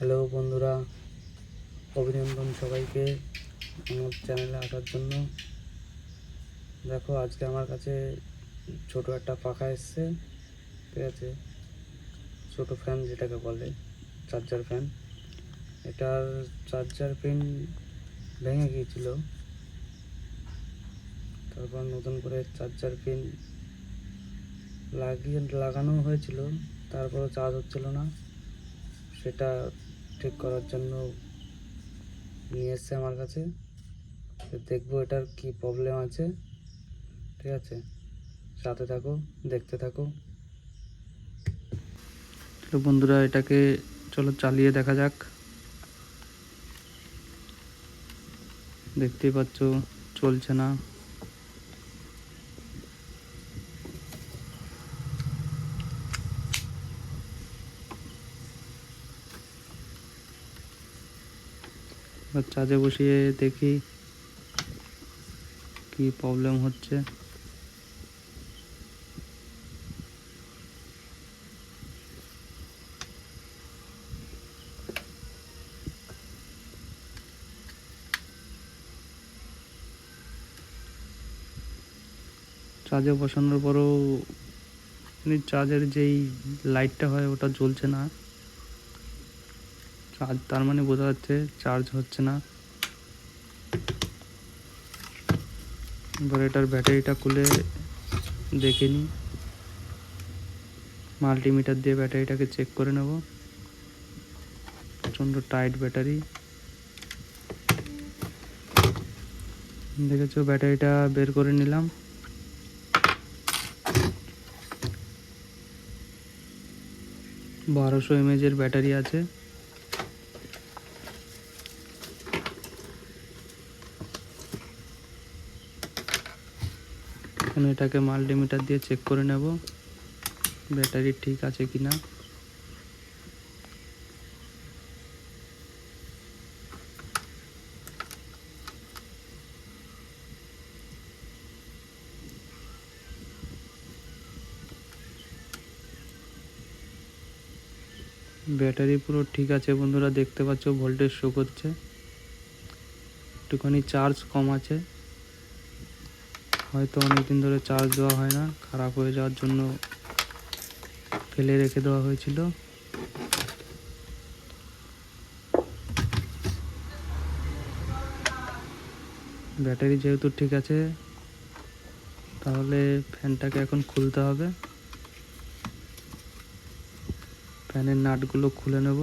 Hello বন্ধুরা, অভিনন্দন সবাইকে আমার চ্যানেলে আসার জন্য। দেখো, আজকে আমার কাছে ছোট একটা পাখা এসছে, ঠিক আছে। ছোট ফ্যান যেটাকে বলে, চার্জার ফ্যান। এটার চার্জার পিন ভেঙে গিয়েছিল, তারপর নতুন করে চার্জার পিন লাগানো হয়েছিল, তারপরও চার্জ হচ্ছিল না। সেটা ঠিক করার জন্য নিয়ে এসছে আমার কাছে। দেখবো এটার কি প্রবলেম আছে, ঠিক আছে। সাথে থাকো, দেখতে থাকো। তো বন্ধুরা, এটাকে চলো চালিয়ে দেখা যাক। দেখতেই পাচ্ছ চলছে না। এবার চার্জে বসিয়ে দেখি কি প্রবলেম হচ্ছে। চার্জে বসানোর পরও চার্জের যেই লাইটটা হয় ওটা জ্বলছে না। চার্জ, তার মানে বোঝা যাচ্ছে চার্জ হচ্ছে না। এবার এটার ব্যাটারিটা খুলে দেখে নিই। মাল্টিমিটার দিয়ে ব্যাটারিটাকে চেক করে নেব। প্রচণ্ড টাইট ব্যাটারি। দেখেছো, ব্যাটারিটা বের করে নিলাম। বারোশো এমএএচের ব্যাটারি আছে। এখন এটাকে মাল্টিমিটার দিয়ে চেক করে নেব ব্যাটারি ঠিক আছে কিনা। ব্যাটারি পুরো ঠিক আছে বন্ধুরা, দেখতে পাচ্ছ ভোল্টেজ শো করছে। একটুখানি চার্জ কম আছে, হয়তো অনেকদিন ধরে চার্জ দেওয়া হয় না, খারাপ হয়ে যাওয়ার জন্য ফেলে রেখে দেওয়া হয়েছিল। ব্যাটারি যেহেতু ঠিক আছে, তাহলে ফ্যানটাকে এখন খুলতে হবে। ফ্যানের নাটগুলো খুলে নেব।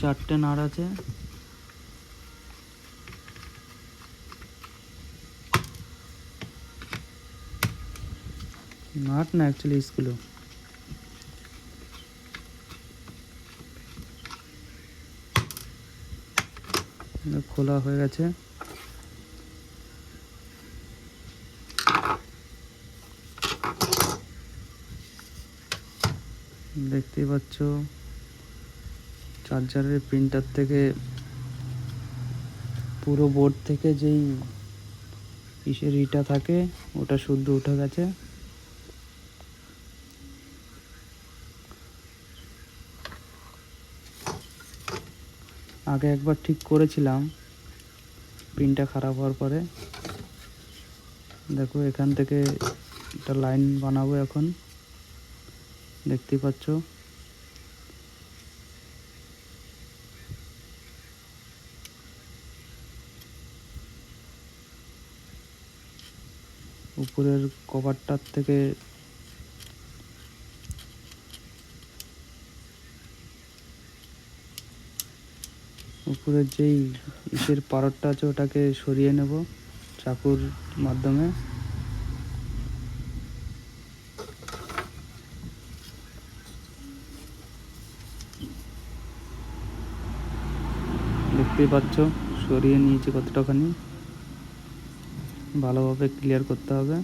চারটে নাট আছে। নাট না, অ্যাকচুয়ালি স্ক্রু। খোলা হয়ে গেছে। দেখতেই পাচ্ছ চার্জারের পিনটার থেকে পুরো বোর্ড থেকে যেই ইসের ইটা থাকে ওটা শুদ্ধ উঠে গেছে। আগে একবার ঠিক করেছিলাম পিনটা খারাপ হওয়ার পরে। দেখো, এখান থেকে একটা লাইন বানাবো এখন, দেখতেই পাচ্ছ। উপরের কভারটার থেকে উপরের যেই ইসের পারদটা আছে ওটাকে সরিয়ে নেব চাকুর মাধ্যমে। দেখতেই পাচ্ছ সরিয়ে নিয়েছি কতটাখানি। ভালোভাবে ক্লিয়ার করতে হবে।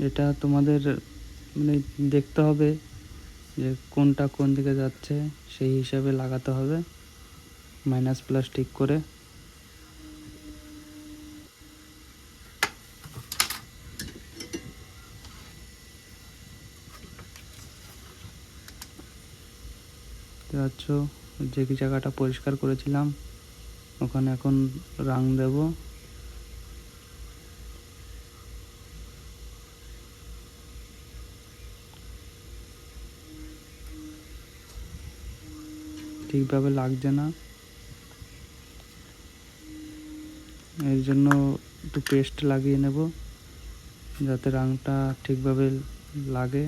এটা তোমাদের মানে দেখতে হবে যে কোনটা কোন দিকে যাচ্ছে, সেই হিসাবে লাগাতে হবে মাইনাস প্লাস ঠিক করে। পাচ্ছ যে কি জায়গাটা পরিষ্কার করেছিলাম ওখানে এখন রং দেব। ঠিকভাবে লাগছে না, এর জন্য একটু পেস্ট লাগিয়ে নেব যাতে রংটা ঠিকভাবে লাগে,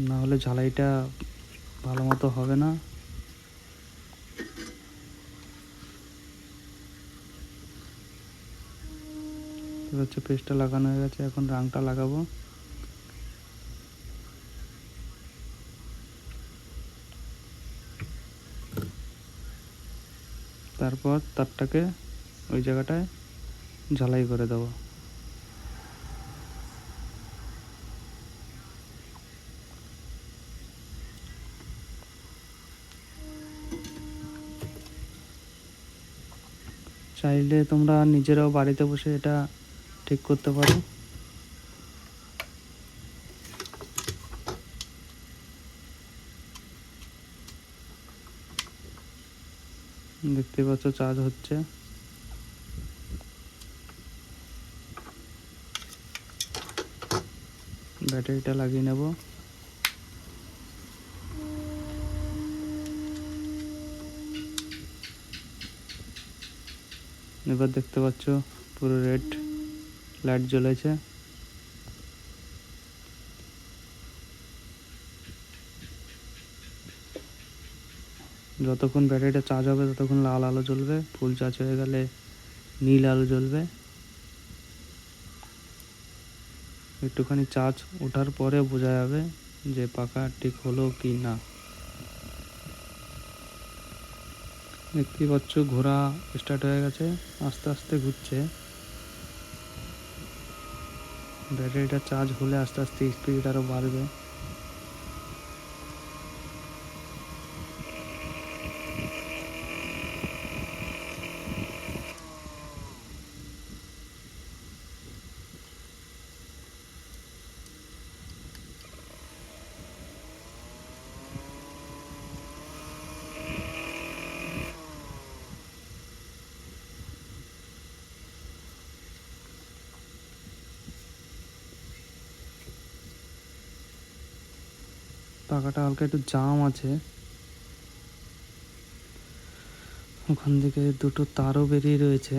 না হলে ঝালাইটা ভালো মতো হবে না। হচ্ছে পেস্টটা লাগানো হয়ে গেছে, এখন রংটা লাগাবো। তারপর তারটাকে ওই জায়গাটায় ঝালাই করে দেবো। চাইলে তোমরা নিজেরাও বাড়িতে বসে এটা ঠিক করতে পারো। দেখতে পাচ্ছ চার্জ হচ্ছে। ব্যাটারিটা লাগিয়ে নেব। এবার দেখতে পাচ্ছ পুরো রেড লাইট জ্বলেছে। যতক্ষণ ব্যাটারিটা চার্জ হবে ততক্ষণ লাল আলো জ্বলবে, ফুল চার্জ হয়ে গেলে নীল আলো জ্বলবে। একটুখানি চার্জ ওঠার পরে বোঝা যাবে যে পাখা ঠিক হলো কি না। দেখতেই পাচ্ছ ঘোরা স্টার্ট হয়ে গেছে, আস্তে আস্তে ঘুরছে। ব্যাটারিটা চার্জ হলে আস্তে আস্তে স্পিড আরও বাড়বে। পাখাটা হালকা একটু জাম আছে, ওখান থেকে দুটো তারও বেরিয়ে রয়েছে,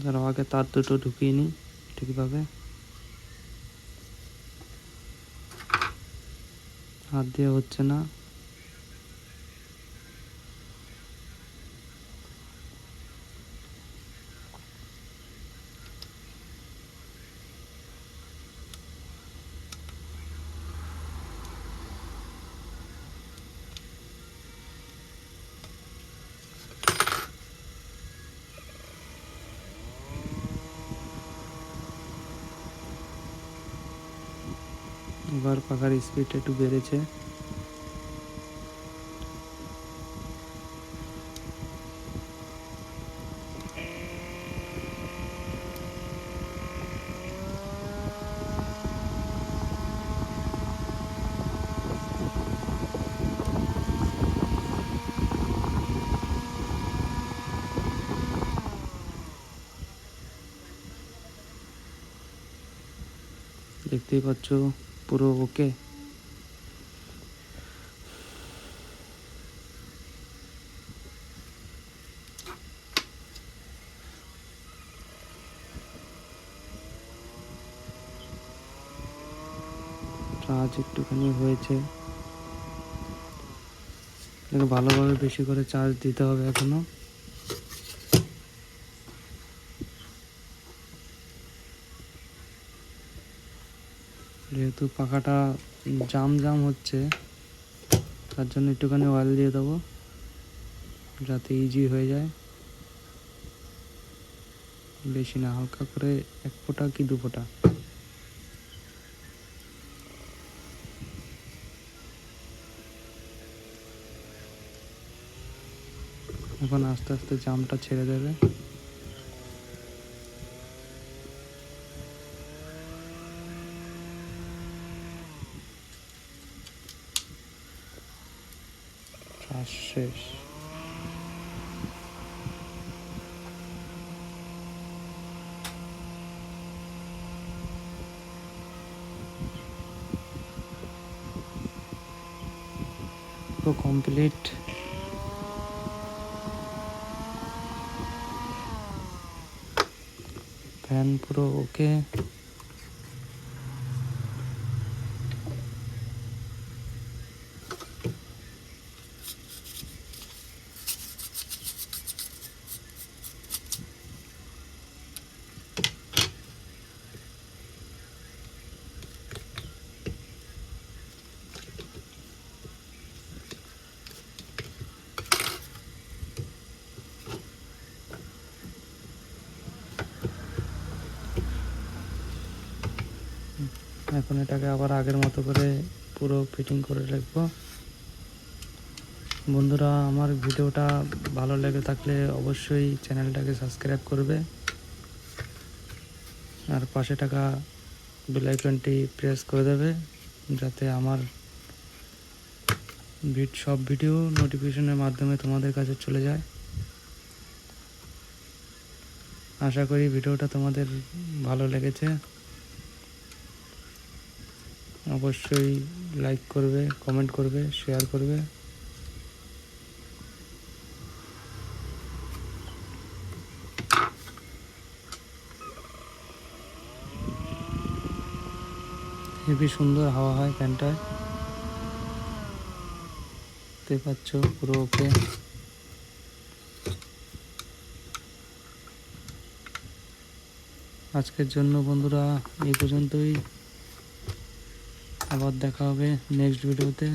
যারা আগে তার দুটো ঢুকিয়ে নিই ঠিকভাবে। হাত দিয়ে হচ্ছে না। এবার পাখার স্পিডটা একটু বেড়েছে। দেখতেই পাচ্ছ পুরো ওকে। চার্জ একটুখানি হয়েছে, ভালোভাবে বেশি করে চার্জ দিতে হবে এখনো। যেহেতু পাখাটা জাম জাম হচ্ছে তার জন্য একটুখানি অয়েল দিয়ে দেবো যাতে ইজি হয়ে যায়। বেশি না, হালকা করে 1 ফোঁটা কি 2 ফোঁটা। এখন আস্তে আস্তে জামটা ছেড়ে দেবে। কাজ শেষ। পুরো কমপ্লিট। ফ্যান পুরো ওকে। এখন এটাকে আবার আগের মতো করে পুরো ফিটিং করে রাখবো। বন্ধুরা, আমার ভিডিওটা ভালো লেগে থাকলে অবশ্যই চ্যানেলটাকে সাবস্ক্রাইব করবে, আর পাশে থাকা বেল আইকনটি প্রেস করে দেবে, যাতে আমার সব ভিডিও নোটিফিকেশনের মাধ্যমে তোমাদের কাছে চলে যায়। আশা করি ভিডিওটা তোমাদের ভালো লেগেছে। অবশ্যই লাইক করবে, কমেন্ট করবে, শেয়ার করবে। হেবি সুন্দর হাওয়া হয় ফ্যানটায়, দেখতে পাচ্ছ পুরো ওকে। আজকের জন্য বন্ধুরা এই পর্যন্তই। আবার দেখা হবে নেক্সট ভিডিওতে।